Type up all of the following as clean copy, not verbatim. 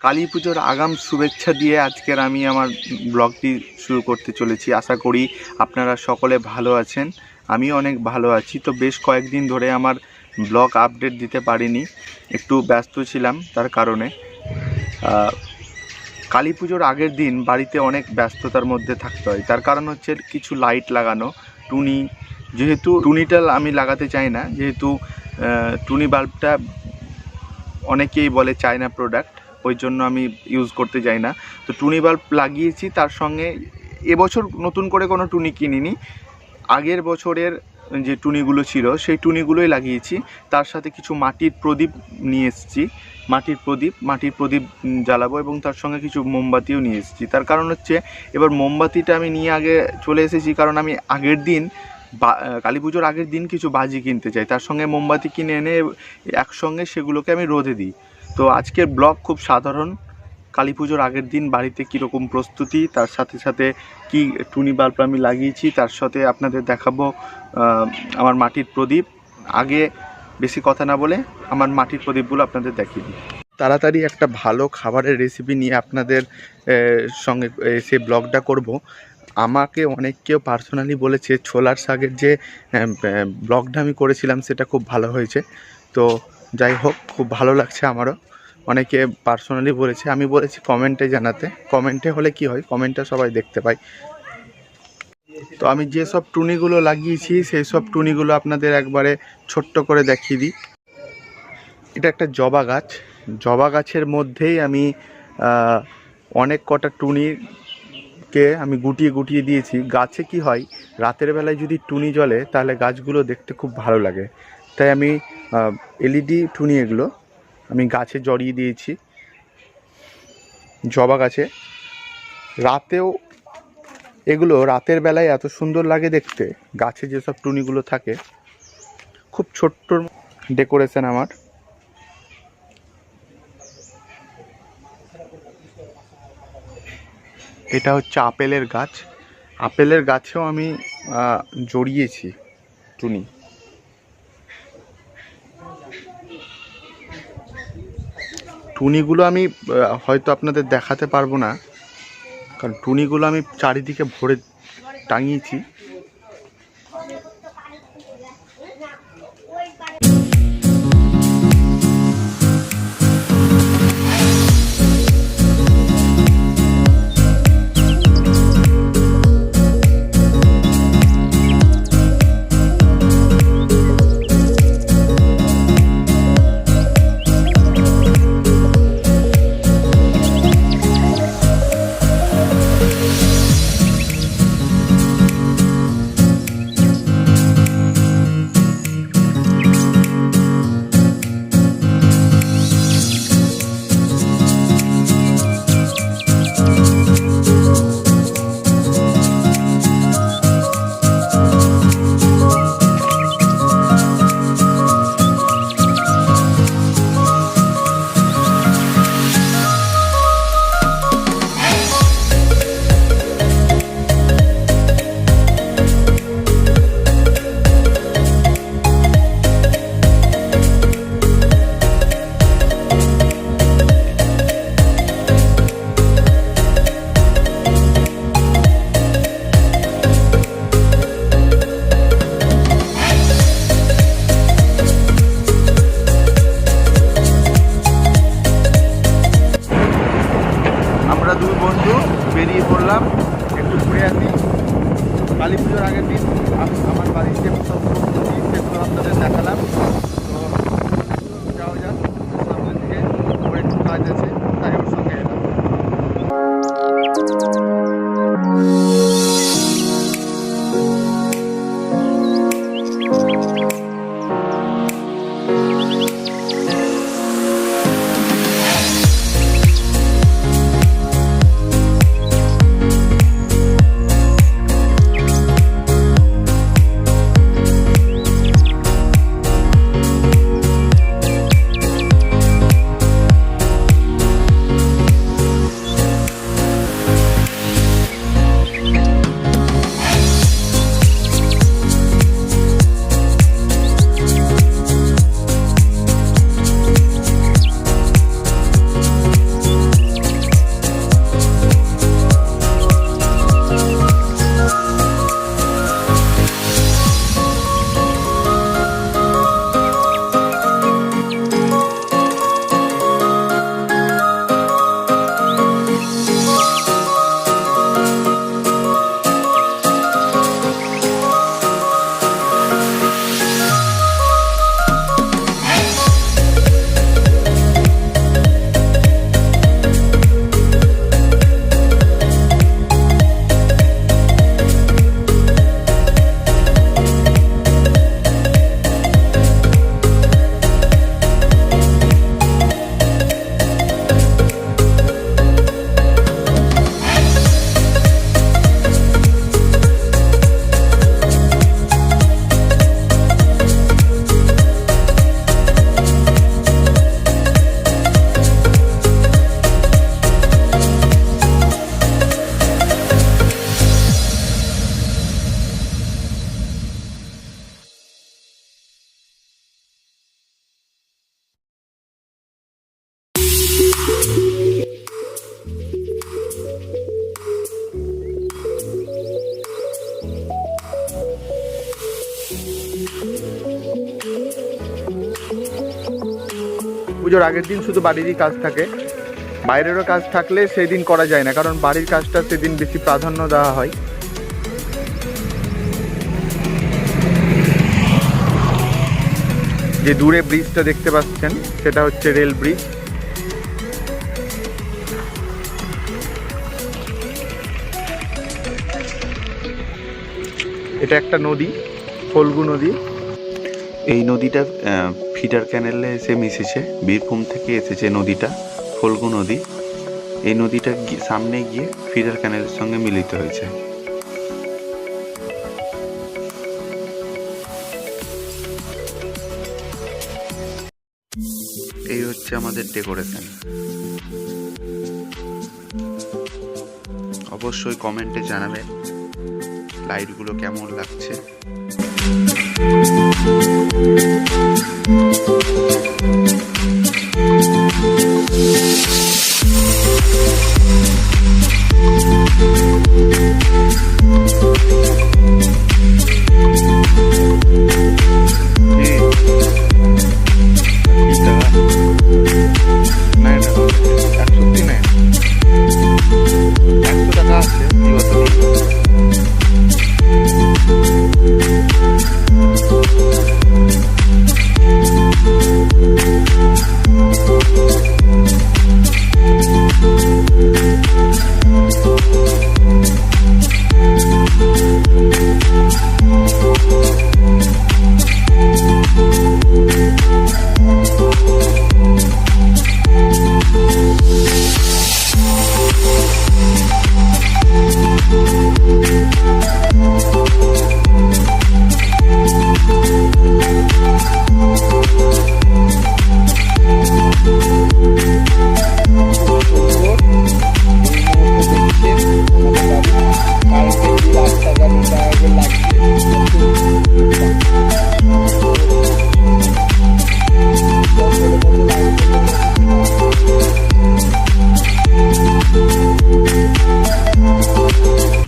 কালী পুজোর আগাম শুভেচ্ছা দিয়ে আজকের আমি আমার ব্লগটি শুরু করতে চলেছি। আশা করি আপনারা সকলে ভালো আছেন, আমিও অনেক ভালো আছি। তো বেশ কয়েকদিন ধরে আমার ব্লগ আপডেট দিতে পারিনি, একটু ব্যস্ত ছিলাম। তার কারণে কালী পুজোর আগের দিন বাড়িতে অনেক ব্যস্ততার মধ্যে থাকতে হয়। তার কারণ হচ্ছে কিছু লাইট লাগানো, টুনি, যেহেতু টুনিটা আমি লাগাতে চাই না, যেহেতু টুনি বাল্বটা অনেকেই বলে চায়না প্রোডাক্ট, ওই জন্য আমি ইউজ করতে যাই না। তো টুনি বাল্ব লাগিয়েছি, তার সঙ্গে এবছর নতুন করে কোনো টুনি কিনিনি, আগের বছরের যে টুনিগুলো ছিল সেই টুনিগুলোই লাগিয়েছি। তার সাথে কিছু মাটির প্রদীপ নিয়ে এসেছি, মাটির প্রদীপ জ্বালাবো, এবং তার সঙ্গে কিছু মোমবাতিও নিয়ে এসেছি। তার কারণ হচ্ছে এবার মোমবাতিটা আমি নিয়ে আগে চলে এসেছি, কারণ আমি আগের দিন কালী পুজোর আগের দিন কিছু বাজি কিনতে চাই, তার সঙ্গে মোমবাতি কিনে এনে একসঙ্গে সেগুলোকে আমি রোদে দিই। তো আজকের ব্লগ খুব সাধারণ, কালী পুজোর আগের দিন বাড়িতে কীরকম প্রস্তুতি, তার সাথে সাথে কি টুনি বাল্ব আমি লাগিয়েছি, তার সাথে আপনাদের দেখাবো আমার মাটির প্রদীপ। আগে বেশি কথা না বলে আমার মাটির প্রদীপগুলো আপনাদের দেখিয়ে দিই। তাড়াতাড়ি একটা ভালো খাবারের রেসিপি নিয়ে আপনাদের সঙ্গে সে ব্লগটা করব। আমাকে কেউ পার্সোনালি বলেছে ছোলার শাকের যে ব্লগটা আমি করেছিলাম সেটা খুব ভালো হয়েছে। তো যাই হোক, খুব ভালো লাগছে আমারও। অনেকে পার্সোনালি বলেছে, আমি বলেছি কমেন্টে জানাতে। কমেন্টে হলে কি হয়, কমেন্টটা সবাই দেখতে পায়। তো আমি যেসব টুনিগুলো লাগিয়েছি সেই সব টুনিগুলো আপনাদের একবারে ছোট্ট করে দেখিয়ে দিই। এটা একটা জবা গাছ, জবা গাছের মধ্যেই আমি অনেক কটা টুনিকে আমি গুটিয়ে দিয়েছি। গাছে কি হয়, রাতের বেলায় যদি টুনি জ্বলে তাহলে গাছগুলো দেখতে খুব ভালো লাগে, তাই আমি এলইডি টুনি এগুলো আমি গাছে জড়িয়ে দিয়েছি, জবা গাছে। রাতেও এগুলো রাতের বেলায় এত সুন্দর লাগে দেখতে, গাছে যেসব টুনিগুলো থাকে। খুব ছোট্ট ডেকোরেশন আমার। এটা হচ্ছে আপেলের গাছ, আপেলের গাছেও আমি জড়িয়েছি টুনি। টুনিগুলো আমি হয়তো আপনাদের দেখাতে পারবো না, কারণ টুনিগুলো আমি চারিদিকে ভরে টাঙিয়েছি। দুই বন্ধু বেরিয়ে পড়লাম একটু ঘুরে আসি। কালী পুজোর আগের দিন আমার বাড়িতে সব প্রস্তুতি সেগুলো আপনাদের দেখালাম। তো যাও যাক, সামনের দিকে ওর একটু কাজ আছে, তাই ওর সঙ্গে এলাম। পুজোর আগের দিন শুধু বাড়িরই কাজ থাকে, বাইরেরও কাজ থাকলে সেই দিন করা যায় না, কারণ বাড়ির কাজটা সেদিন বেশি প্রাধান্য দেওয়া হয়। যে দূরে ব্রিজটা দেখতে পাচ্ছেন সেটা হচ্ছে রেল ব্রিজ। এটা একটা নদী, ফল্গু নদী। এই নদীটা ফিডার ক্যানেলে এসে মিশেছে, বীরভূম থেকে এসেছে নদীটা, ফল্গু নদী। এই নদীটা সামনে গিয়ে ফিডার ক্যানেলের সঙ্গে মিলিত হয়েছে। এই হচ্ছে আমাদের ডেকোরেশন। অবশ্যই কমেন্টে জানাবেন লাইটগুলো কেমন লাগছে।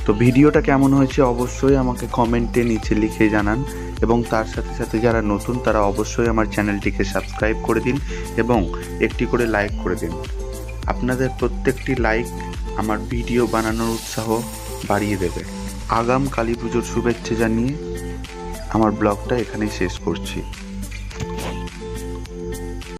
তো ভিডিওটা কেমন হয়েছে অবশ্যই আমাকে কমেন্টে নিচে লিখে জানান, এবং তার সাথে সাথে যারা নতুন তারা অবশ্যই আমার চ্যানেলটিকে সাবস্ক্রাইব করে দিন এবং একটি করে লাইক করে দিন। আপনাদের প্রত্যেকটি লাইক আমার ভিডিও বানানোর উৎসাহ বাড়িয়ে দেবে। আগাম কালী পুজোর শুভেচ্ছা জানিয়ে আমার ব্লগটা এখানেই শেষ করছি।